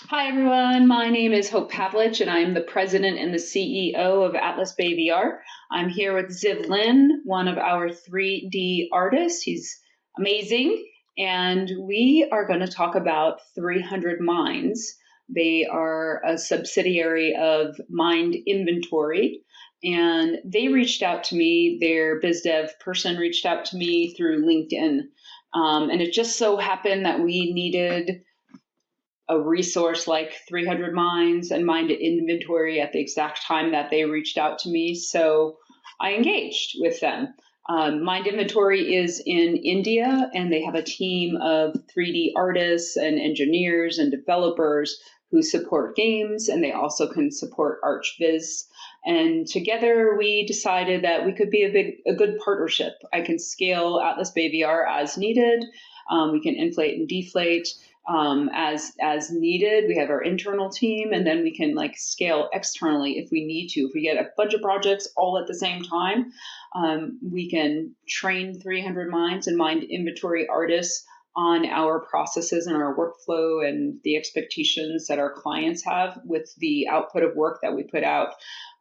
Hi, everyone. My name is Hope Pavlich, and I'm the president and the CEO of Atlas Bay VR. I'm here with Ziv Lin, one of our 3D artists. He's amazing. And we are going to talk about 300 Minds. They are a subsidiary of MindInventory. And they reached out to me, their biz dev person reached out to me through LinkedIn. And it just so happened that we needed a resource like 300 Minds and MindInventory at the exact time that they reached out to me. So I engaged with them. MindInventory is in India, and they have a team of 3D artists and engineers and developers who support games, and they also can support ArchViz. And together we decided that we could be a good partnership. I can scale Atlas Bay VR as needed. We can inflate and deflate as needed. We have our internal team, and then we can scale externally if we need to. If we get a bunch of projects all at the same time, we can train 300 Minds and MindInventory artists on our processes and our workflow and the expectations that our clients have with the output of work that we put out,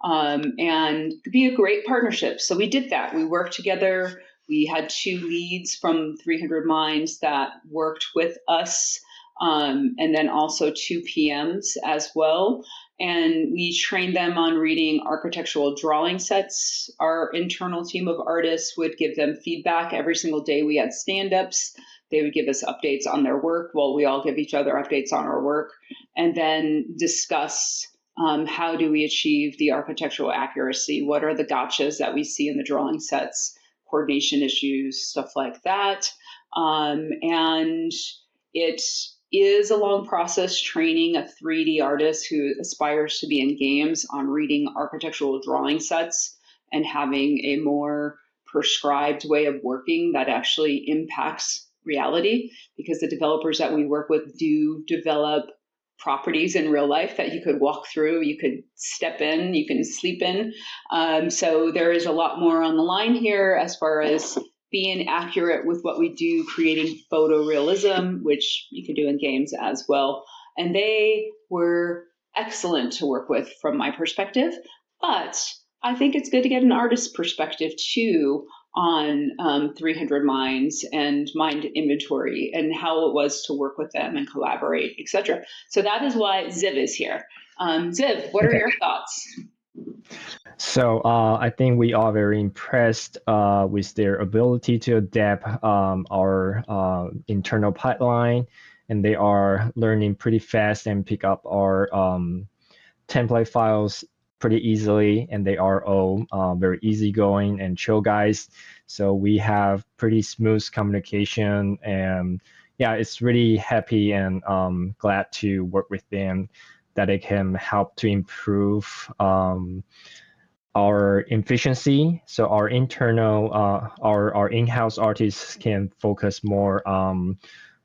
and be a great partnership. So we did that. We worked together. We had 2 leads from 300 Minds that worked with us, and then also 2 PMs as well. And we trained them on reading architectural drawing sets. Our internal team of artists would give them feedback every single day. We had stand-ups. They would give us updates on their work while we all give each other updates on our work, and then discuss how do we achieve the architectural accuracy? What are the gotchas that we see in the drawing sets? Coordination issues, stuff like that. And it is a long process training a 3D artist who aspires to be in games on reading architectural drawing sets and having a more prescribed way of working that actually impacts reality, because the developers that we work with do develop properties in real life that you could walk through, you could step in, you can sleep in. So there is a lot more on the line here as far as being accurate with what we do, creating photorealism, which you can do in games as well. And they were excellent to work with from my perspective. But I think it's good to get an artist's perspective too on 300 Minds and MindInventory and how it was to work with them and collaborate, etc. So that is why Ziv is here. Ziv, what are your thoughts? So I think we are very impressed with their ability to adapt our internal pipeline, and they are learning pretty fast and pick up our template files pretty easily, and they are all very easygoing and chill guys. So we have pretty smooth communication, and yeah, it's really happy and glad to work with them, that it can help to improve our efficiency. So our internal, our in-house artists can focus more on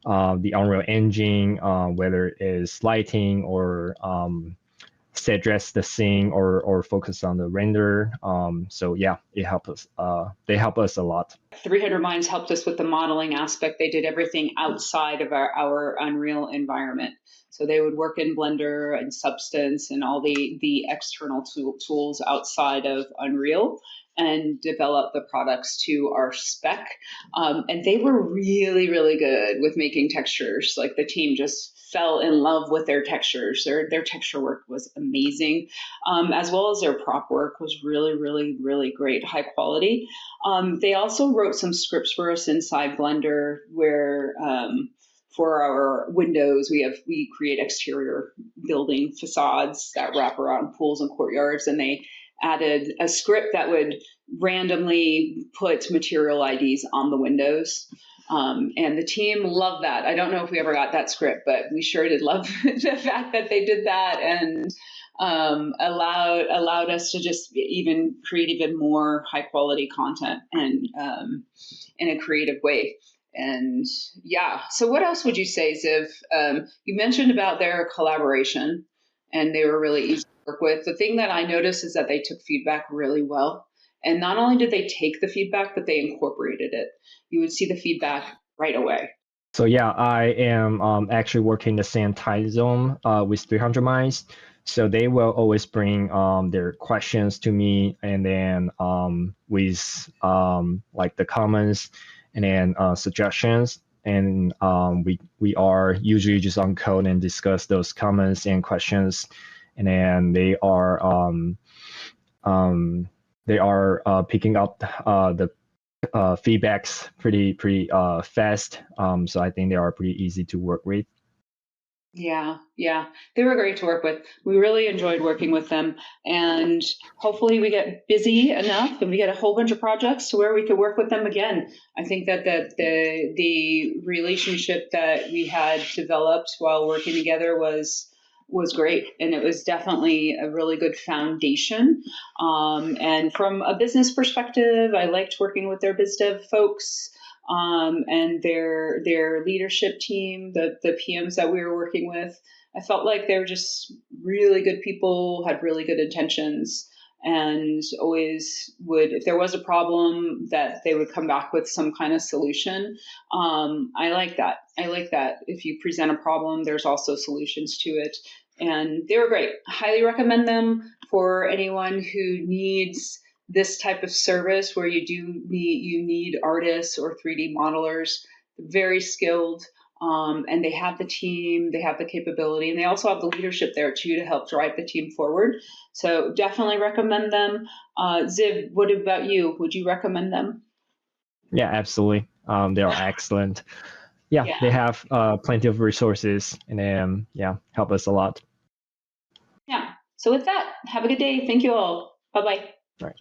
the Unreal Engine, whether it is lighting or suggest the scene or focus on the render. So yeah, it helps us. They help us a lot. 300 Minds helped us with the modeling aspect. They did everything outside of our Unreal environment. So they would work in Blender and Substance and all the external tools outside of Unreal and develop the products to our spec. And they were really, really good with making textures. Like the team just fell in love with their textures. Their texture work was amazing, as well as their prop work was really, really, really great, high quality. They also wrote some scripts for us inside Blender where for our windows, we create exterior building facades that wrap around pools and courtyards, and they added a script that would randomly put material IDs on the windows. And the team loved that. I don't know if we ever got that script, but we sure did love the fact that they did that and allowed us to just even create even more high quality content and in a creative way. And yeah, so what else would you say, Ziv? You mentioned about their collaboration, and they were really easy to work with. The thing that I noticed is that they took feedback really well. And not only did they take the feedback, but they incorporated it. You would see the feedback right away. So yeah, I am actually working the same time zone with 300 Minds. So they will always bring their questions to me, and then with like the comments and then suggestions. And we are usually just on code and discuss those comments and questions. And then they are picking up the feedbacks pretty fast. So I think they are pretty easy to work with. Yeah, yeah. They were great to work with. We really enjoyed working with them. And hopefully we get busy enough and we get a whole bunch of projects to where we could work with them again. I think that the relationship that we had developed while working together was great, and it was definitely a really good foundation. And from a business perspective, I liked working with their biz dev folks, and their leadership team, the PMs that we were working with. I felt like they were just really good people, had really good intentions, and always would, if there was a problem, that they would come back with some kind of solution. I like that. I like that. If you present a problem, there's also solutions to it. And they were great. Highly recommend them for anyone who needs this type of service where you need artists or 3D modelers, very skilled, and they have the team, they have the capability, and they also have the leadership there too to help drive the team forward. So definitely recommend them. Ziv, what about you? Would you recommend them? Yeah, absolutely. They are excellent. Yeah, Yeah, they have plenty of resources, and yeah, help us a lot. yeah. So with that, have a good day. Thank you all. Bye bye. All right.